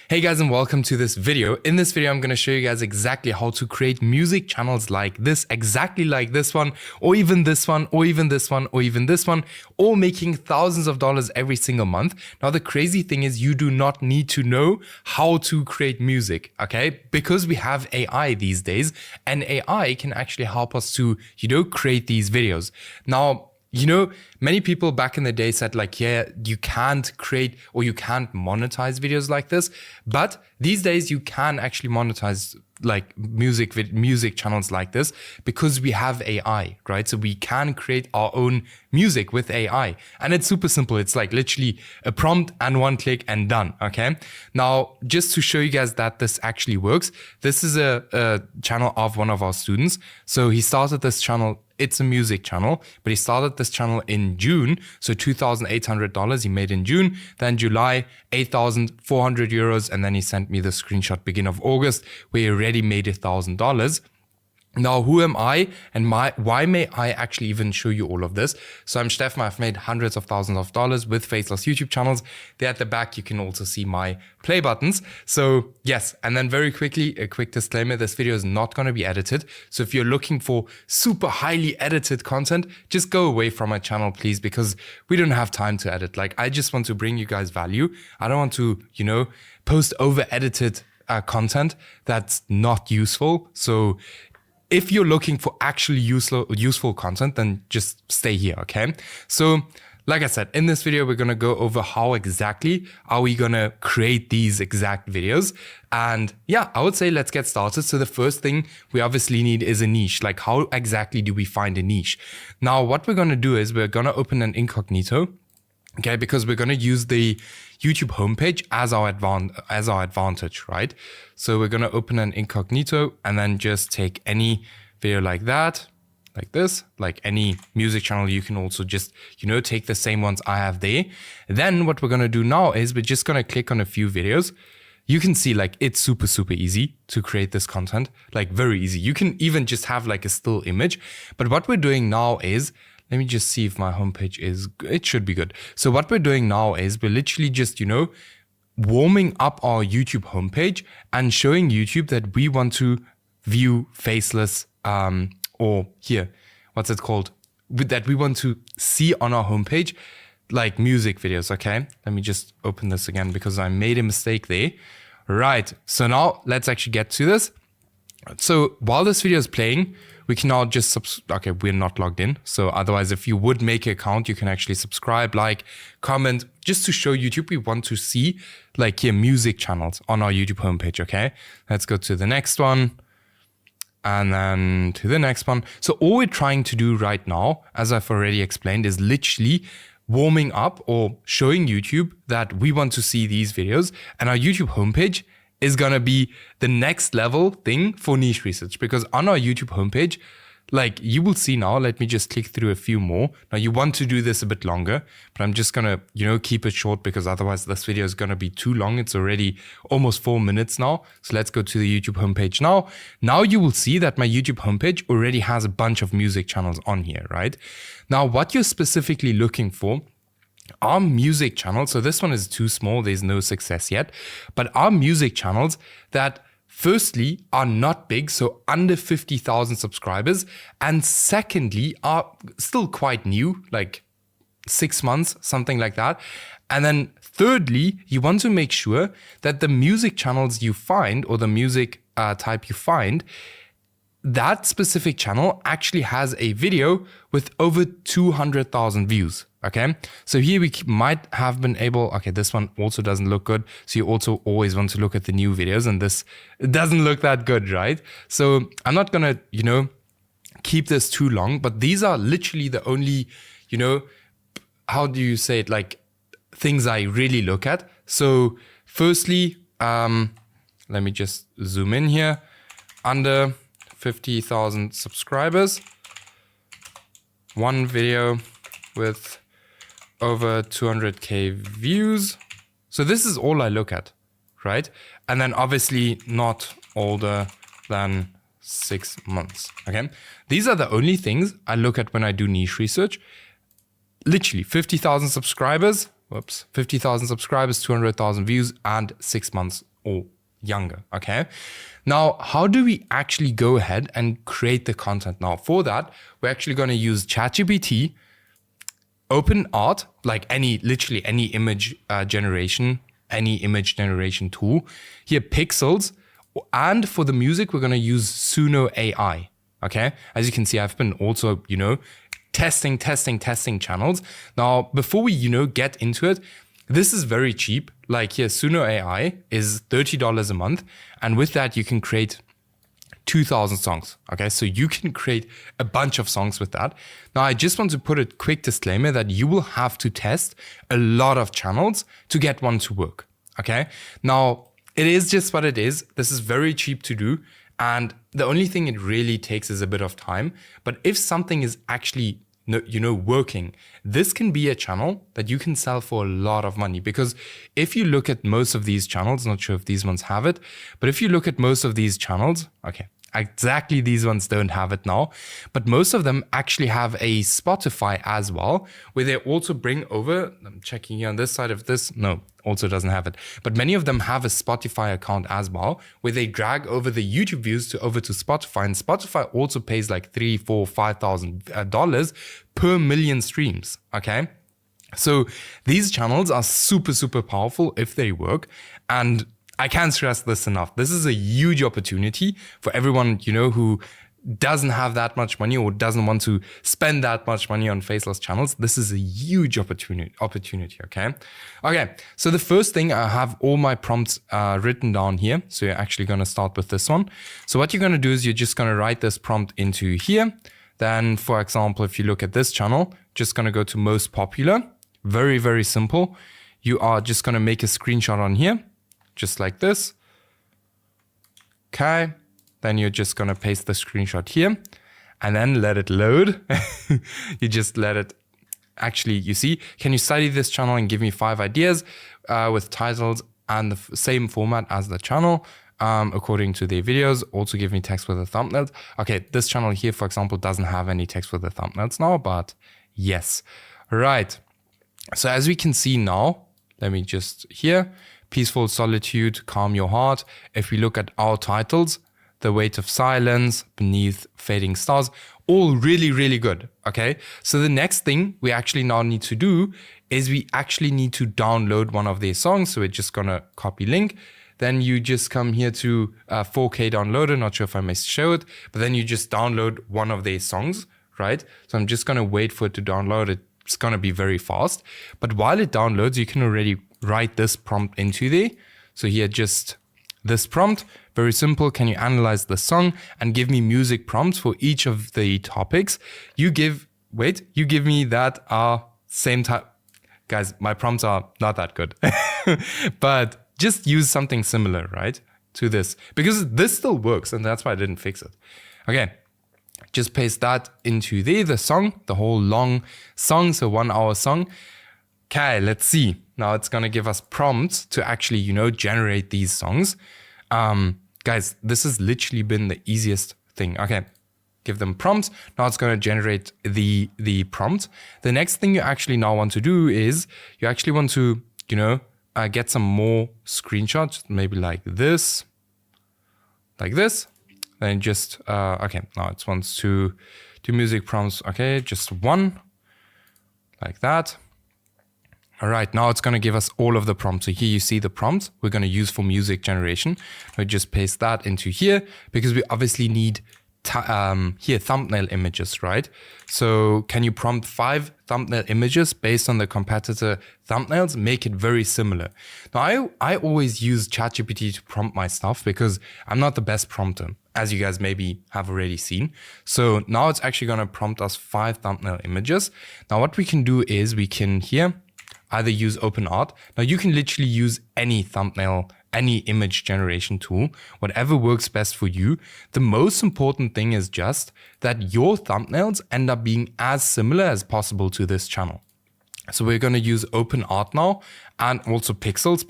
Hey guys, and welcome to this video. In this video, I'm going to show you guys exactly how to create music channels like this, exactly like this one, or even this one, or even this one, or even this one, all making thousands of dollars every single month. Now, the crazy thing is you do not need to know how to create music, okay? Because we have AI these days, and AI can actually help us to, create these videos. Now, many people back in the day said like, yeah, you can't create or you can't monetize videos like this. But these days you can actually monetize like music channels like this because we have AI, right? So we can create our own music with AI. And it's super simple. It's like literally a prompt and one click and done, okay? Now, just to show you guys that this actually works, this is a channel of one of our students. So he started this channel. It's a music channel, but he started this channel in June. So $2,800 he made in June, then July, 8,400 euros. And then he sent me the screenshot beginning of August where he already made $1,000. Now, who am I and why may I actually even show you all of this? So I'm Steffen. I've made hundreds of thousands of dollars with Faceless YouTube channels. There at the back, you can also see my play buttons. So yes, and then very quickly, a quick disclaimer, this video is not going to be edited. So if you're looking for super highly edited content, just go away from my channel, please, because we don't have time to edit. Like, I just want to bring you guys value. I don't want to, post over edited content that's not useful. So if you're looking for actually useful content, then just stay here, okay? So, like I said, in this video, we're going to go over how exactly are we going to create these exact videos. And yeah, I would say let's get started. So the first thing we obviously need is a niche. Like, how exactly do we find a niche? Now, what we're going to do is we're going to open an incognito. Okay, because we're going to use the YouTube homepage as our advantage, right? So we're going to open an incognito and then just take any video like that, like this, like any music channel. You can also just, take the same ones I have there. Then what we're going to do now is we're just going to click on a few videos. You can see like it's super, super easy to create this content, like very easy. You can even just have like a still image. But what we're doing now is, let me just see if my homepage it should be good. So what we're doing now is we're literally just, warming up our YouTube homepage and showing YouTube that we want to view Faceless, or here, what's it called? That we want to see on our homepage, like music videos, okay? Let me just open this again because I made a mistake there. Right, so now let's actually get to this. So while this video is playing, we can now just, okay, we're not logged in. So otherwise, if you would make an account, you can actually subscribe, like, comment, just to show YouTube we want to see like here music channels on our YouTube homepage, okay? Let's go to the next one and then to the next one. So all we're trying to do right now, as I've already explained, is literally warming up or showing YouTube that we want to see these videos, and our YouTube homepage is gonna be the next level thing for niche research, because on our YouTube homepage, like you will see now, let me just click through a few more. Now you want to do this a bit longer, but I'm just gonna, keep it short because otherwise this video is gonna be too long. It's already almost 4 minutes now. So let's go to the YouTube homepage now. Now you will see that my YouTube homepage already has a bunch of music channels on here, right? Now what you're specifically looking for, our music channels, so this one is too small, there's no success yet, but our music channels that firstly are not big, so under 50,000 subscribers, and secondly are still quite new, like 6 months, something like that. And then thirdly, you want to make sure that the music channels you find, or the music type you find, that specific channel actually has a video with over 200,000 views. Okay, so here we might have been able, okay, this one also doesn't look good. So you also always want to look at the new videos, and this doesn't look that good, right? So I'm not gonna, keep this too long, but these are literally the only, how do you say it? Like things I really look at. So firstly, let me just zoom in here, under 50,000 subscribers, one video with over 200k views. So this is all I look at, right? And then obviously not older than 6 months, okay? These are the only things I look at when I do niche research. Literally 50,000 subscribers, 50,000 subscribers, 200,000 views, and 6 months or younger, okay? Now, how do we actually go ahead and create the content? Now, for that, we're actually going to use ChatGPT, OpenArt, like literally any image generation tool. Here, Pixels. And for the music, we're going to use Suno AI, okay? As you can see, I've been also, testing channels. Now, before we, get into it, this is very cheap. Like here, Suno AI is $30 a month. And with that, you can create 2,000 songs. Okay, so you can create a bunch of songs with that. Now, I just want to put a quick disclaimer that you will have to test a lot of channels to get one to work. Okay, now it is just what it is. This is very cheap to do. And the only thing it really takes is a bit of time. But if something is actually working, this can be a channel that you can sell for a lot of money. Because if you look at most of these channels, not sure if these ones have it, but if you look at most of these channels, okay, exactly these ones don't have it now, but most of them actually have a Spotify as well, where they also bring over, I'm checking here on this side of this, no, also doesn't have it, but many of them have a Spotify account as well, where they drag over the YouTube views over to Spotify, and Spotify also pays like $3,000, $4,000, $5,000 per million streams, okay? So these channels are super, super powerful if they work, and I can't stress this enough. This is a huge opportunity for everyone, who doesn't have that much money or doesn't want to spend that much money on faceless channels. This is a huge opportunity, okay? Okay, so the first thing, I have all my prompts written down here. So you're actually going to start with this one. So what you're going to do is you're just going to write this prompt into here. Then, for example, if you look at this channel, just going to go to most popular. Very, very simple. You are just going to make a screenshot on here, just like this. Okay, then you're just gonna paste the screenshot here and then let it load. You just let it, actually, you see, can you study this channel and give me 5 ideas with titles and the same format as the channel according to their videos. Also give me text with the thumbnails. Okay, this channel here, for example, doesn't have any text with the thumbnails now, but yes. Right, so as we can see now, let me just here, Peaceful Solitude, Calm Your Heart. If we look at our titles, The Weight of Silence, Beneath Fading Stars, all really, really good, okay? So the next thing we actually now need to do is we actually need to download one of their songs. So we're just gonna copy link. Then you just come here to 4K downloader, not sure if I may show it, but then you just download one of their songs, right? So I'm just gonna wait for it to download. It's gonna be very fast. But while it downloads, you can already write this prompt into there. So here, just this prompt, very simple. Can you analyze the song and give me music prompts for each of the topics? You give me that same type. Guys, my prompts are not that good, but just use something similar, right, to this, because this still works, and that's why I didn't fix it. Okay, just paste that into there, the song, the whole long song, so 1 hour song. Okay, let's see. Now it's gonna give us prompts to actually, generate these songs. Guys, this has literally been the easiest thing. Okay, give them prompts. Now it's gonna generate the prompt. The next thing you actually now want to do is you actually want to, get some more screenshots, maybe like this. Then just, okay, now it wants to do music prompts. Okay, just one, like that. All right, now it's gonna give us all of the prompts. So here you see the prompts we're gonna use for music generation. We just paste that into here because we obviously need here thumbnail images, right? So can you prompt 5 thumbnail images based on the competitor thumbnails? Make it very similar. Now I always use ChatGPT to prompt my stuff because I'm not the best prompter, as you guys maybe have already seen. So now it's actually gonna prompt us 5 thumbnail images. Now what we can do is we can here either use OpenArt. Now you can literally use any thumbnail, any image generation tool, whatever works best for you. The most important thing is just that your thumbnails end up being as similar as possible to this channel. So we're going to use OpenArt now, and also Pixels.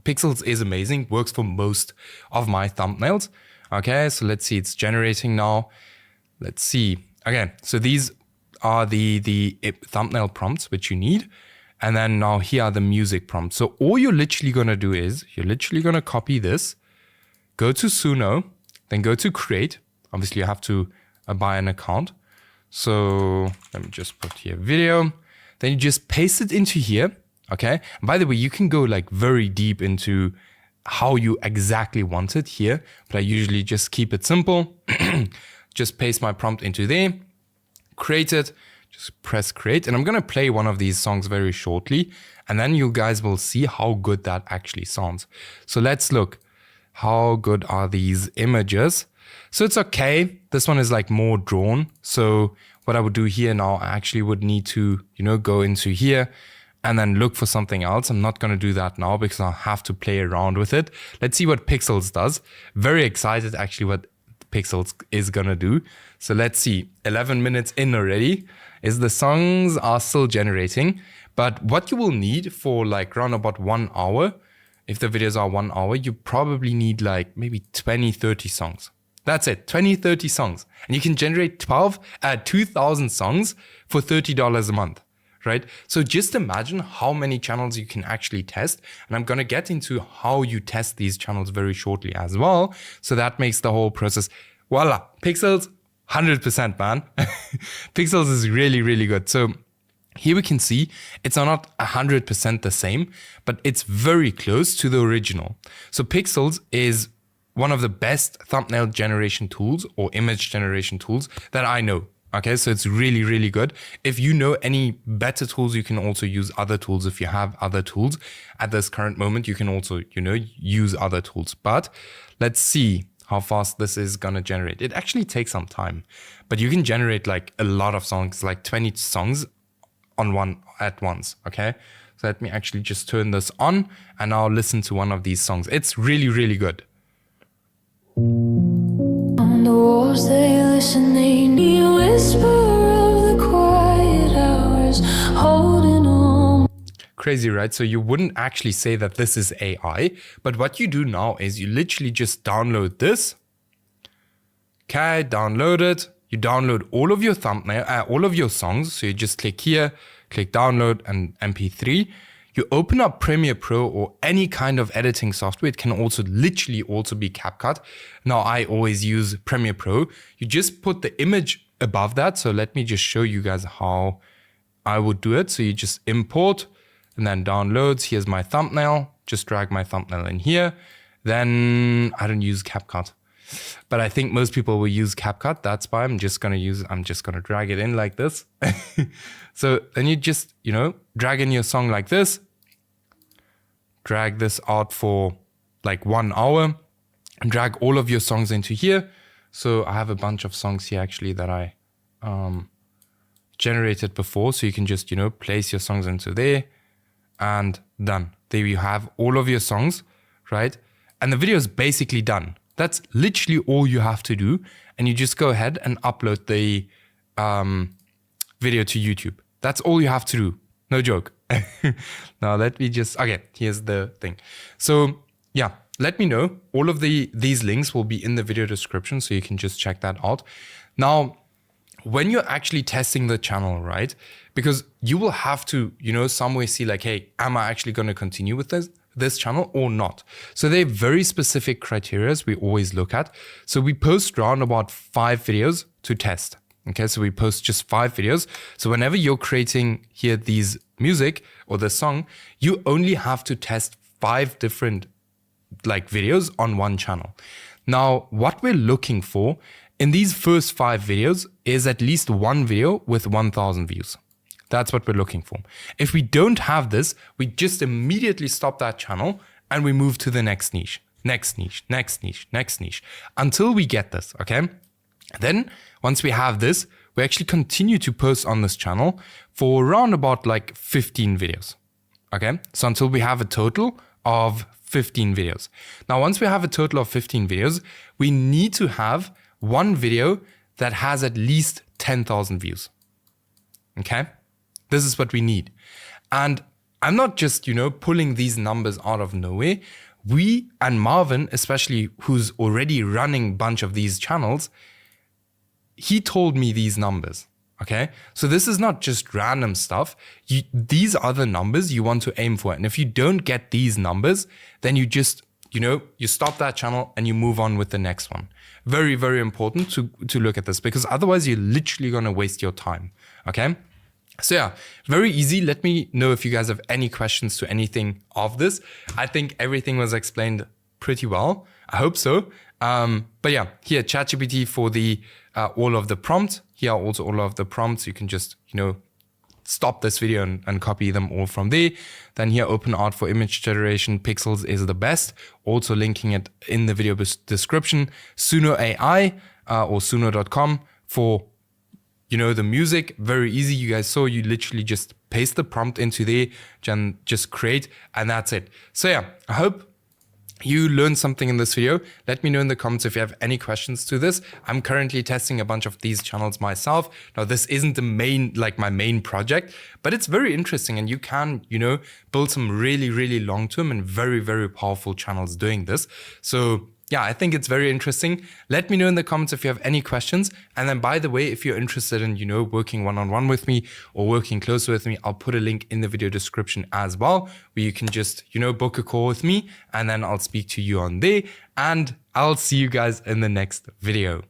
Pixels is amazing, works for most of my thumbnails. Okay, so let's see, it's generating now. Let's see. Okay, so these are the thumbnail prompts which you need. And then now here are the music prompts. So all you're literally going to do is you're literally going to copy this, go to Suno, then go to create. Obviously you have to buy an account. So let me just put here video. Then you just paste it into here. Okay. And by the way, you can go like very deep into how you exactly want it here, but I usually just keep it simple. Just paste my prompt into there, create it, just press create. And I'm going to play one of these songs very shortly. And then you guys will see how good that actually sounds. So let's look. How good are these images? So it's okay. This one is like more drawn. So what I would do here now, I actually would need to, go into here and then look for something else. I'm not going to do that now because I'll have to play around with it. Let's see what Pixels does. Very excited actually what Pixels is going to do. So let's see, 11 minutes in already is the songs are still generating. But what you will need for like around about 1 hour, if the videos are 1 hour, you probably need like maybe 20, 30 songs. That's it, 20, 30 songs. And you can generate 2,000 songs for $30 a month. Right? So just imagine how many channels you can actually test. And I'm going to get into how you test these channels very shortly as well. So that makes the whole process, voila, Pixels, 100%, man. Pixels is really, really good. So here we can see it's not 100% the same, but it's very close to the original. So Pixels is one of the best thumbnail generation tools or image generation tools that I know. Okay, so it's really, really good. If you know any better tools, you can also use other tools. If you have other tools at this current moment, you can also, use other tools. But let's see how fast this is going to generate. It actually takes some time, but you can generate like a lot of songs, like 20 songs at once. Okay, so let me actually just turn this on and I'll listen to one of these songs. It's really, really good. On the walls they listen, they need a whisper of the quiet hours, holding on. Crazy, right? So you wouldn't actually say that this is AI, but what you do now is you literally just download this. Okay, download it. You download all of your all of your songs. So you just click here, click download and MP3. You open up Premiere Pro or any kind of editing software. It can also literally also be CapCut. Now I always use Premiere Pro. You just put the image above that. So let me just show you guys how I would do it. So you just import and then downloads. Here's my thumbnail. Just drag my thumbnail in here. Then I don't use CapCut, but I think most people will use CapCut. That's why I'm just going to drag it in like this. So then you just, drag in your song like this. Drag this out for like 1 hour and drag all of your songs into here. So I have a bunch of songs here actually that I generated before. So you can just, place your songs into there and done. There you have all of your songs, right? And the video is basically done. That's literally all you have to do. And you just go ahead and upload the video to YouTube. That's all you have to do. No joke. Now let me just, okay, here's the thing. So yeah, let me know. All of these links will be in the video description, so you can just check that out. Now, when you're actually testing the channel, right? Because you will have to, somewhere see like, hey, am I actually going to continue with this channel or not? So there are very specific criteria we always look at. So we post around about 5 videos to test. Okay, so we post just 5 videos. So whenever you're creating here these music or the song, you only have to test 5 different like videos on one channel. Now, what we're looking for in these first 5 videos is at least one video with 1,000 views. That's what we're looking for. If we don't have this, we just immediately stop that channel and we move to the next niche, next niche, next niche, next niche, until we get this, okay? Then once we have this, we actually continue to post on this channel for around about like 15 videos. Okay, so until we have a total of 15 videos. Now, once we have a total of 15 videos, we need to have one video that has at least 10,000 views. Okay, this is what we need. And I'm not just, pulling these numbers out of nowhere. We and Marvin, especially who's already running a bunch of these channels, he told me these numbers. Okay, so this is not just random stuff. These are the numbers you want to aim for. And if you don't get these numbers, then you just, you stop that channel and you move on with the next one. Very, very important to look at this, because otherwise you're literally going to waste your time. Okay. So yeah, very easy. Let me know if you guys have any questions to anything of this. I think everything was explained pretty well. I hope so. But yeah, here ChatGPT for the all of the prompts. Here are also all of the prompts. You can just, stop this video and copy them all from there. Then here, OpenArt for image generation, Pixels is the best. Also linking it in the video description. Suno AI or suno.com for, the music. Very easy. You guys saw, you literally just paste the prompt into there and just create, and that's it. So yeah, I hope you learned something in this video. Let me know in the comments if you have any questions to this. I'm currently testing a bunch of these channels myself. Now, this isn't my main project, but it's very interesting, and you can, build some really, really long-term and very, very powerful channels doing this. So yeah, I think it's very interesting. Let me know in the comments if you have any questions. And then, by the way, if you're interested in, working one-on-one with me or working closer with me, I'll put a link in the video description as well, where you can just, book a call with me, and then I'll speak to you on there, and I'll see you guys in the next video.